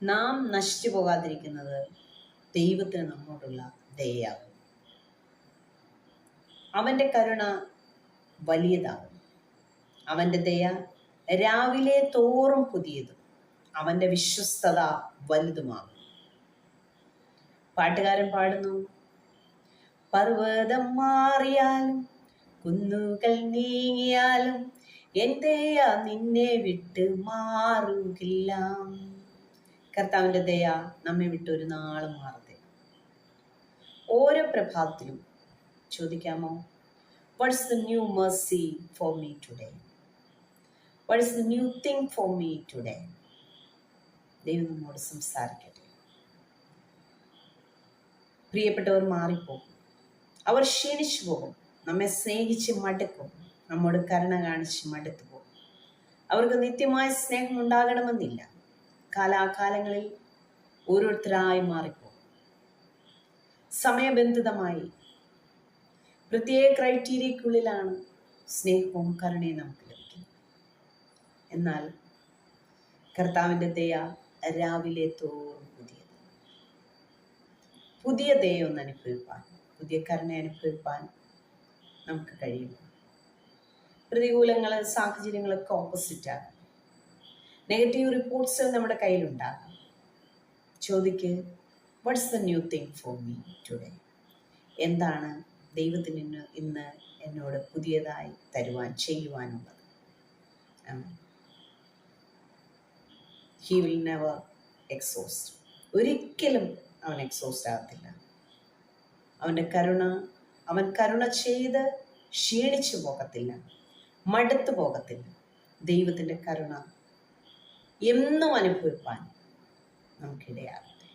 നാം നശിച്ചു പോകാതിരിക്കുന്നത് ദൈവത്തിന് നമ്മോടുള്ള ദയയാകും. അവൻ്റെ കരുണ വലിയതാകും. അവൻ്റെ ദയ രാവിലെ തോറും പുതിയതും. അവൻ്റെ വിശ്വസ്തത വലുതുമാകും. പാട്ടുകാരൻ പാടുന്നു, പർവ്വതം മാറിയാലും കുന്നുകൾ നീങ്ങിയാലും എൻ ദയ നിന്നെ വിട്ട് മാറുകില്ല. കർത്താവിൻ്റെ ദയ നമ്മെ വിട്ട് ഒരു നാളും മാറത്തില്ല. ഓരോ പ്രഭാതത്തിലും ചോദിക്കാമോ, what's the new mercy for me today? What is the new thing for me today? ദൈവം നമ്മോട് സംസാരിക്കട്ടെ. പ്രിയപ്പെട്ടവർ മാറിപ്പോകും, അവർ ക്ഷീണിച്ചു പോകും, നമ്മെ സ്നേഹിച്ച് മടുക്കും, നമ്മോട് കരുണ കാണിച്ച് മടുത്തു പോകും. അവർക്ക് നിത്യമായ സ്നേഹം ഉണ്ടാകണമെന്നില്ല. കാലാകാലങ്ങളിൽ ഓരോരുത്തരായി മാറിപ്പോകും. സമയബന്ധിതമായി പ്രത്യേക ക്രൈറ്റീരിയക്കുള്ളിലാണ് സ്നേഹവും കരുണയും നമുക്ക് ലഭിക്കുന്നത്. എന്നാൽ കർത്താവിൻ്റെ ദയ രാവിലെ തോറും പുതിയ ദയൊന്ന് അനുഭവിപ്പാൻ, പുതിയ കരുണ അനുഭവിപ്പാൻ നമുക്ക് കഴിയും. പ്രതികൂലങ്ങൾ, സാഹചര്യങ്ങളൊക്കെ ഓപ്പോസിറ്റാകും. നെഗറ്റീവ് റിപ്പോർട്ട്സ് നമ്മുടെ കയ്യിലുണ്ടാകും. ചോദിക്ക്, what's the new thing for me today? എന്താണ് ദൈവത്തിന് ഇന്ന് എന്നോട് പുതിയതായി ചെയ്യുവാനുള്ളത്? He will never exhaust. ഒരിക്കലും അവൻ എക്സോസ്റ്റ് ആകത്തില്ല. അവൻ കരുണ ചെയ്ത് ക്ഷീണിച്ചു പോകത്തില്ല, മടുത്തു പോകത്തില്ല. ദൈവത്തിൻ്റെ കരുണ എന്നും അനുഭവിപ്പാൻ നമുക്കിടയാകട്ടെ.